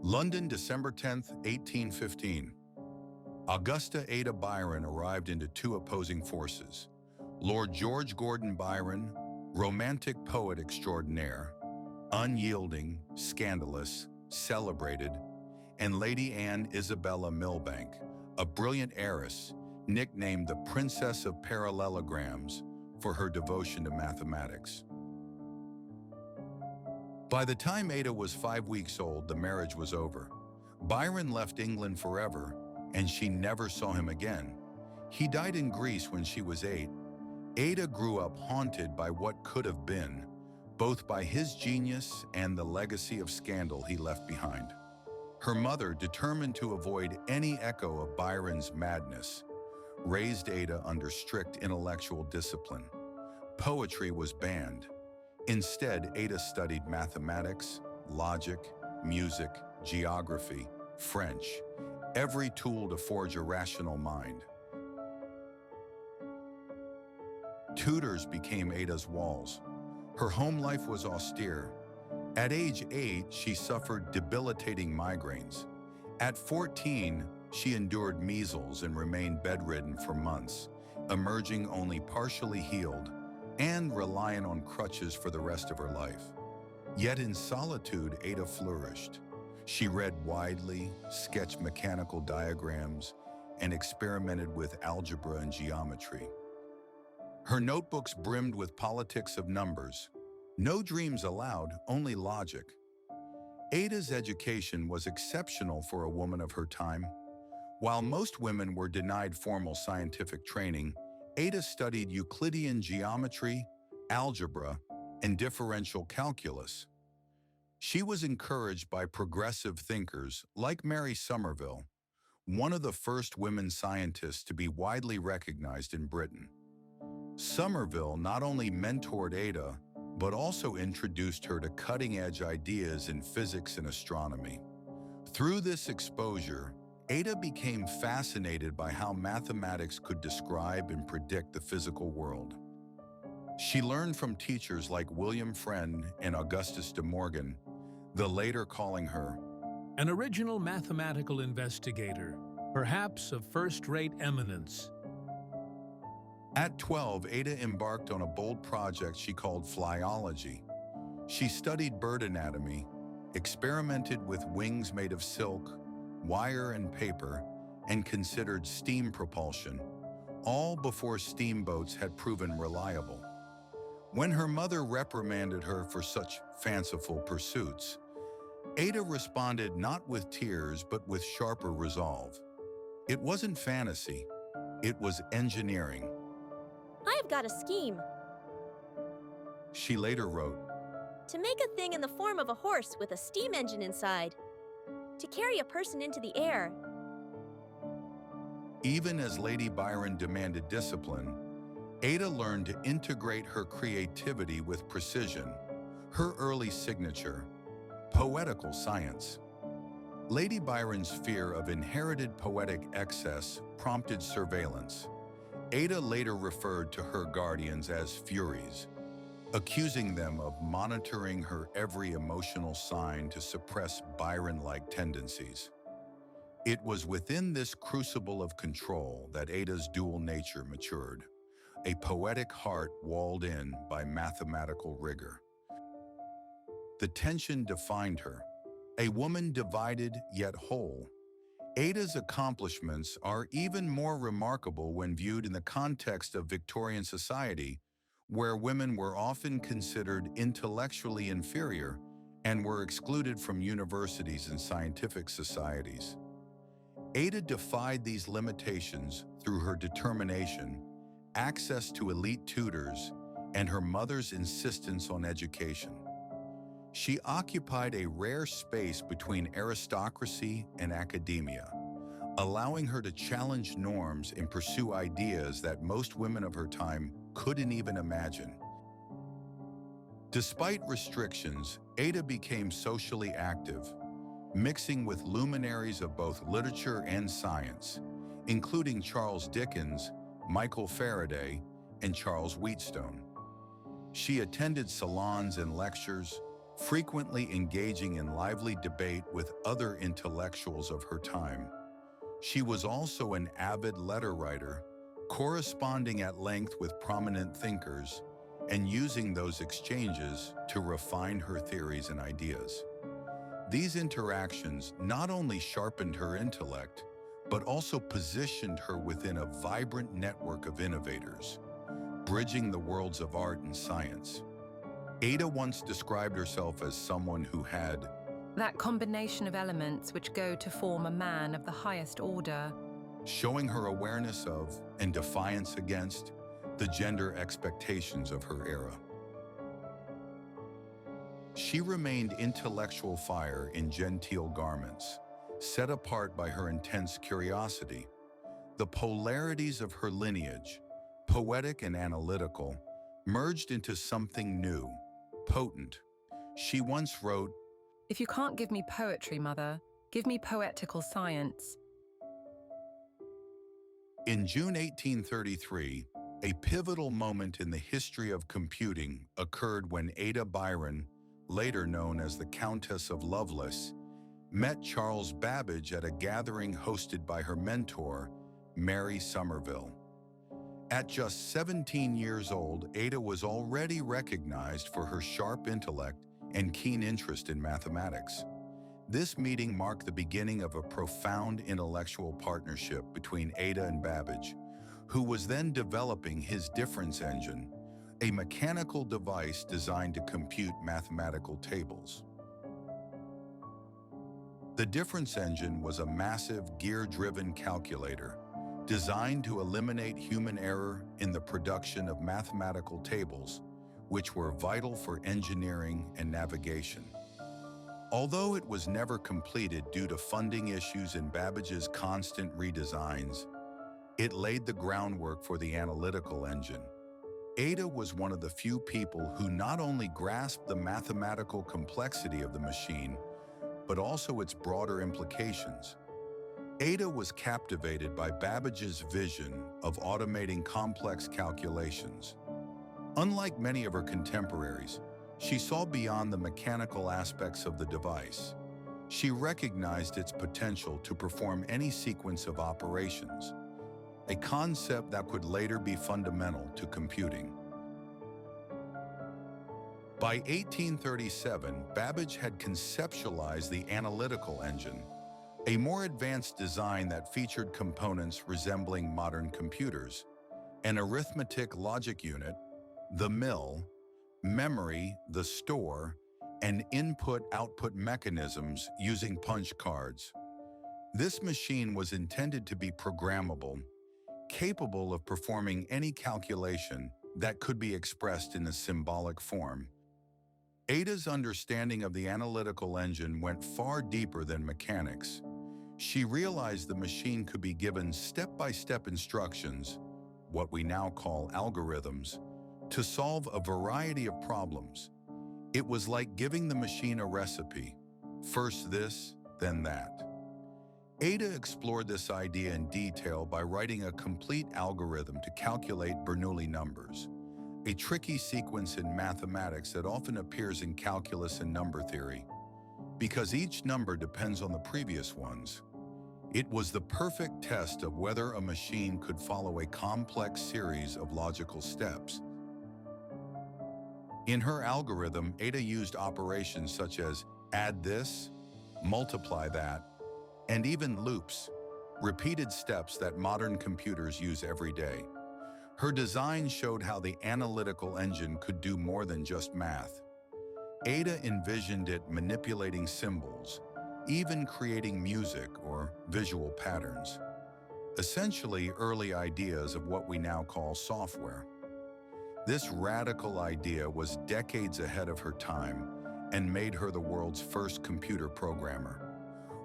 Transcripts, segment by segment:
London, December 10, 1815. Augusta Ada Byron arrived into two opposing forces. Lord George Gordon Byron, romantic poet extraordinaire, unyielding, scandalous, celebrated, and Lady Anne Isabella Milbank, a brilliant heiress, nicknamed the Princess of Parallelograms for her devotion to mathematics. By the time Ada was 5 weeks old, the marriage was over. Byron left England forever, and she never saw him again. He died in Greece when she was 8. Ada grew up haunted by what could have been, both by his genius and the legacy of scandal he left behind. Her mother, determined to avoid any echo of Byron's madness, raised Ada under strict intellectual discipline. Poetry was banned. Instead, Ada studied mathematics, logic, music, geography, French, every tool to forge a rational mind. Tutors became Ada's walls. Her home life was austere. At age 8, she suffered debilitating migraines. At 14, she endured measles and remained bedridden for months, emerging only partially healed and reliant on crutches for the rest of her life. Yet in solitude, Ada flourished. She read widely, sketched mechanical diagrams, and experimented with algebra and geometry. Her notebooks brimmed with politics of numbers. No dreams allowed, only logic. Ada's education was exceptional for a woman of her time. While most women were denied formal scientific training, Ada studied Euclidean geometry, algebra, and differential calculus. She was encouraged by progressive thinkers like Mary Somerville, one of the first women scientists to be widely recognized in Britain. Somerville not only mentored Ada, but also introduced her to cutting-edge ideas in physics and astronomy. Through this exposure, Ada became fascinated by how mathematics could describe and predict the physical world. She learned from teachers like William Friend and Augustus de Morgan, the later calling her an original mathematical investigator, perhaps of first-rate eminence. At 12, Ada embarked on a bold project she called flyology. She studied bird anatomy, experimented with wings made of silk, wire and paper, and considered steam propulsion, all before steamboats had proven reliable. When her mother reprimanded her for such fanciful pursuits, Ada responded not with tears but with sharper resolve. It wasn't fantasy, it was engineering. "I've got a scheme," she later wrote, "to make a thing in the form of a horse with a steam engine inside, to carry a person into the air." Even as Lady Byron demanded discipline, Ada learned to integrate her creativity with precision, her early signature, poetical science. Lady Byron's fear of inherited poetic excess prompted surveillance. Ada later referred to her guardians as Furies, accusing them of monitoring her every emotional sign to suppress Byron-like tendencies. It was within this crucible of control that Ada's dual nature matured, a poetic heart walled in by mathematical rigor. The tension defined her, a woman divided yet whole. Ada's accomplishments are even more remarkable when viewed in the context of Victorian society, where women were often considered intellectually inferior and were excluded from universities and scientific societies. Ada defied these limitations through her determination, access to elite tutors, and her mother's insistence on education. She occupied a rare space between aristocracy and academia, allowing her to challenge norms and pursue ideas that most women of her time couldn't even imagine. Despite restrictions, Ada became socially active, mixing with luminaries of both literature and science, including Charles Dickens, Michael Faraday, and Charles Wheatstone. She attended salons and lectures, frequently engaging in lively debate with other intellectuals of her time. She was also an avid letter writer, corresponding at length with prominent thinkers and using those exchanges to refine her theories and ideas. These interactions not only sharpened her intellect, but also positioned her within a vibrant network of innovators, bridging the worlds of art and science. Ada once described herself as someone who had that combination of elements which go to form a man of the highest order, showing her awareness of and defiance against the gender expectations of her era. She remained intellectual fire in genteel garments, set apart by her intense curiosity. The polarities of her lineage, poetic and analytical, merged into something new, potent. She once wrote, "If you can't give me poetry, Mother, give me poetical science." In June 1833, a pivotal moment in the history of computing occurred when Ada Byron, later known as the Countess of Lovelace, met Charles Babbage at a gathering hosted by her mentor, Mary Somerville. At just 17 years old, Ada was already recognized for her sharp intellect and keen interest in mathematics. This meeting marked the beginning of a profound intellectual partnership between Ada and Babbage, who was then developing his difference engine, a mechanical device designed to compute mathematical tables. The difference engine was a massive gear-driven calculator designed to eliminate human error in the production of mathematical tables, which were vital for engineering and navigation. Although it was never completed due to funding issues and Babbage's constant redesigns, it laid the groundwork for the analytical engine. Ada was one of the few people who not only grasped the mathematical complexity of the machine, but also its broader implications. Ada was captivated by Babbage's vision of automating complex calculations. Unlike many of her contemporaries, she saw beyond the mechanical aspects of the device. She recognized its potential to perform any sequence of operations, a concept that could later be fundamental to computing. By 1837, Babbage had conceptualized the analytical engine, a more advanced design that featured components resembling modern computers, an arithmetic logic unit, the mill, memory, the store, and input-output mechanisms using punch cards. This machine was intended to be programmable, capable of performing any calculation that could be expressed in a symbolic form. Ada's understanding of the analytical engine went far deeper than mechanics. She realized the machine could be given step-by-step instructions, what we now call algorithms, to solve a variety of problems. It was like giving the machine a recipe, first this, then that. Ada explored this idea in detail by writing a complete algorithm to calculate Bernoulli numbers, a tricky sequence in mathematics that often appears in calculus and number theory. Because each number depends on the previous ones, it was the perfect test of whether a machine could follow a complex series of logical steps. In her algorithm, Ada used operations such as add this, multiply that, and even loops, repeated steps that modern computers use every day. Her design showed how the analytical engine could do more than just math. Ada envisioned it manipulating symbols, even creating music or visual patterns. Essentially, early ideas of what we now call software. This radical idea was decades ahead of her time and made her the world's first computer programmer.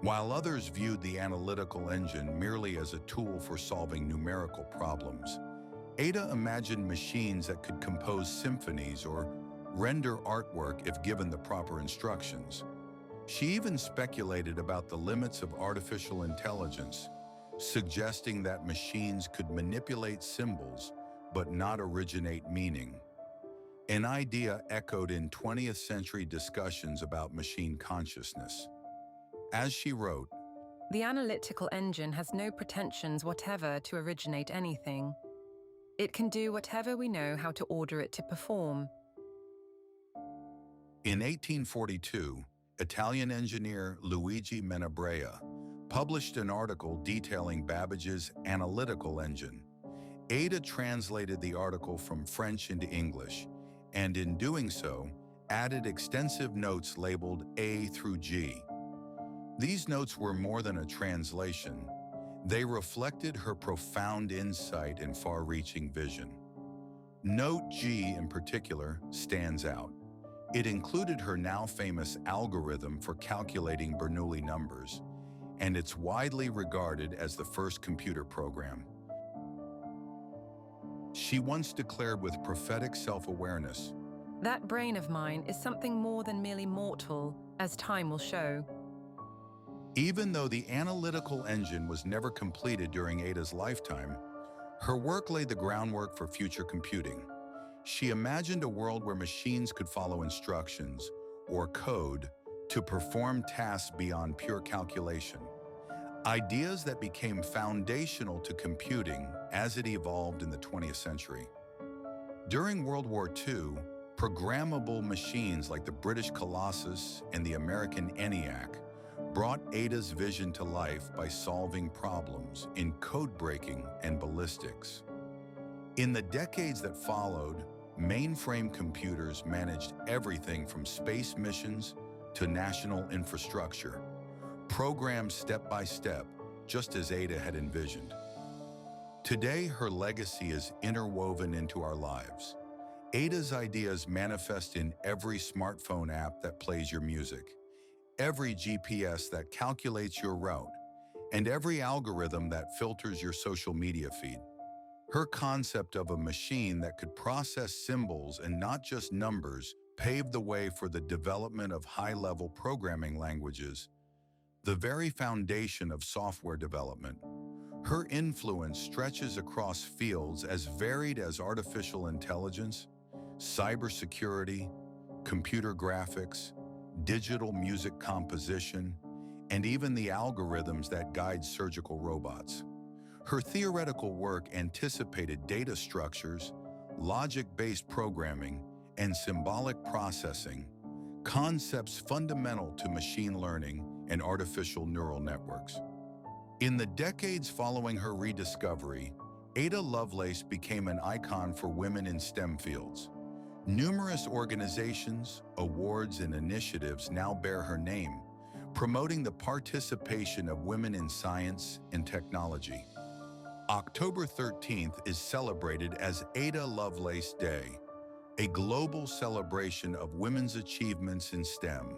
While others viewed the analytical engine merely as a tool for solving numerical problems, Ada imagined machines that could compose symphonies or render artwork if given the proper instructions. She even speculated about the limits of artificial intelligence, suggesting that machines could manipulate symbols but not originate meaning. an idea echoed in 20th century discussions about machine consciousness. As she wrote, The analytical engine has no pretensions whatever to originate anything. It can do whatever we know how to order it to perform. in 1842, Italian engineer Luigi Menabrea published an article detailing Babbage's Analytical Engine. Ada translated the article from French into English, and in doing so, added extensive notes labeled A through G. These notes were more than a translation. They reflected her profound insight and far-reaching vision. Note G in particular stands out. It included her now famous algorithm for calculating Bernoulli numbers, and it's widely regarded as the first computer program. She once declared with prophetic self-awareness, That brain of mine is something more than merely mortal, as time will show. even though the analytical engine was never completed during Ada's lifetime, her work laid the groundwork for future computing. She imagined a world where machines could follow instructions, or code, to perform tasks beyond pure calculation. Ideas that became foundational to computing as it evolved in the 20th century. During World War II, programmable machines like the British Colossus and the American ENIAC brought Ada's vision to life by solving problems in code breaking and ballistics. In the decades that followed, mainframe computers managed everything from space missions to national infrastructure, programmed step by step, just as Ada had envisioned. Today, her legacy is interwoven into our lives. Ada's ideas manifest in every smartphone app that plays your music, every GPS that calculates your route, and every algorithm that filters your social media feed. Her concept of a machine that could process symbols and not just numbers paved the way for the development of high-level programming languages, the very foundation of software development. Her influence stretches across fields as varied as artificial intelligence, cybersecurity, computer graphics, digital music composition, and even the algorithms that guide surgical robots. Her theoretical work anticipated data structures, logic-based programming, and symbolic processing, concepts fundamental to machine learning and artificial neural networks. In the decades following her rediscovery, Ada Lovelace became an icon for women in STEM fields. Numerous organizations, awards, and initiatives now bear her name, promoting the participation of women in science and technology. October 13th is celebrated as Ada Lovelace Day, a global celebration of women's achievements in STEM.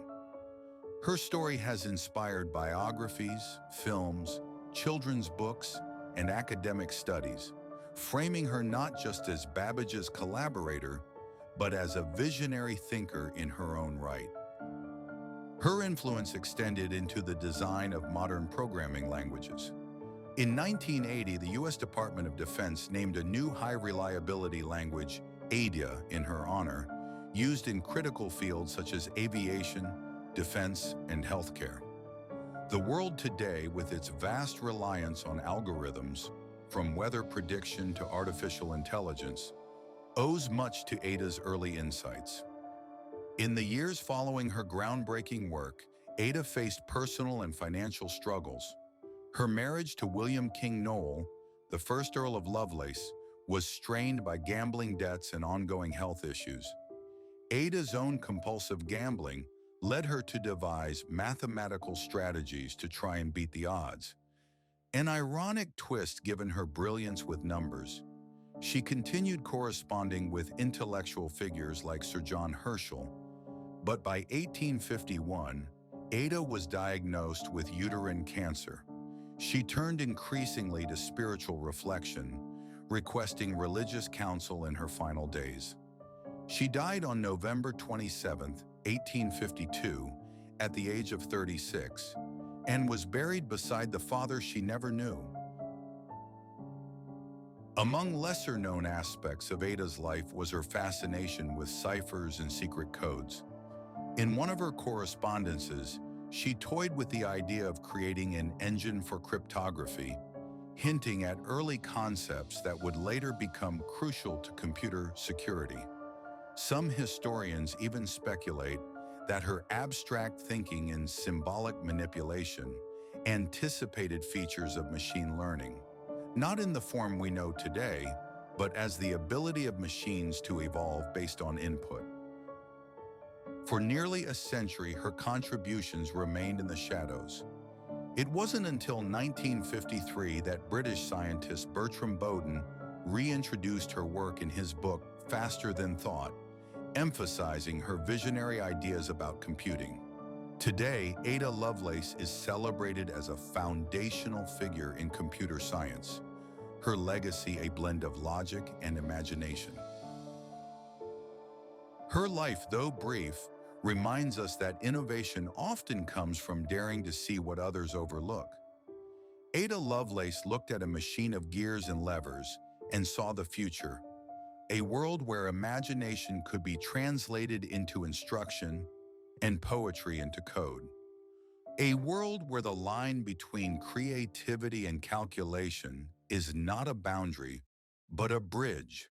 Her story has inspired biographies, films, children's books, and academic studies, framing her not just as Babbage's collaborator, but as a visionary thinker in her own right. Her influence extended into the design of modern programming languages. In 1980, the U.S. Department of Defense named a new high-reliability language, Ada, in her honor, used in critical fields such as aviation, defense, and healthcare. The world today, with its vast reliance on algorithms, from weather prediction to artificial intelligence, owes much to Ada's early insights. In the years following her groundbreaking work, Ada faced personal and financial struggles. Her marriage to William King Noel, the first Earl of Lovelace, was strained by gambling debts and ongoing health issues. Ada's own compulsive gambling led her to devise mathematical strategies to try and beat the odds. An ironic twist given her brilliance with numbers. She continued corresponding with intellectual figures like Sir John Herschel, but by 1851, Ada was diagnosed with uterine cancer. She turned increasingly to spiritual reflection, requesting religious counsel in her final days. She died on November 27, 1852, at the age of 36, and was buried beside the father she never knew. Among lesser-known aspects of Ada's life was her fascination with ciphers and secret codes. In one of her correspondences, she toyed with the idea of creating an engine for cryptography, hinting at early concepts that would later become crucial to computer security. Some historians even speculate that her abstract thinking and symbolic manipulation anticipated features of machine learning, not in the form we know today, but as the ability of machines to evolve based on input. For nearly a century, her contributions remained in the shadows. It wasn't until 1953 that British scientist Bertram Bowden reintroduced her work in his book Faster Than Thought, emphasizing her visionary ideas about computing. Today, Ada Lovelace is celebrated as a foundational figure in computer science, her legacy a blend of logic and imagination. Her life, though brief, reminds us that innovation often comes from daring to see what others overlook. Ada Lovelace looked at a machine of gears and levers and saw the future, a world where imagination could be translated into instruction and poetry into code. A world where the line between creativity and calculation is not a boundary, but a bridge.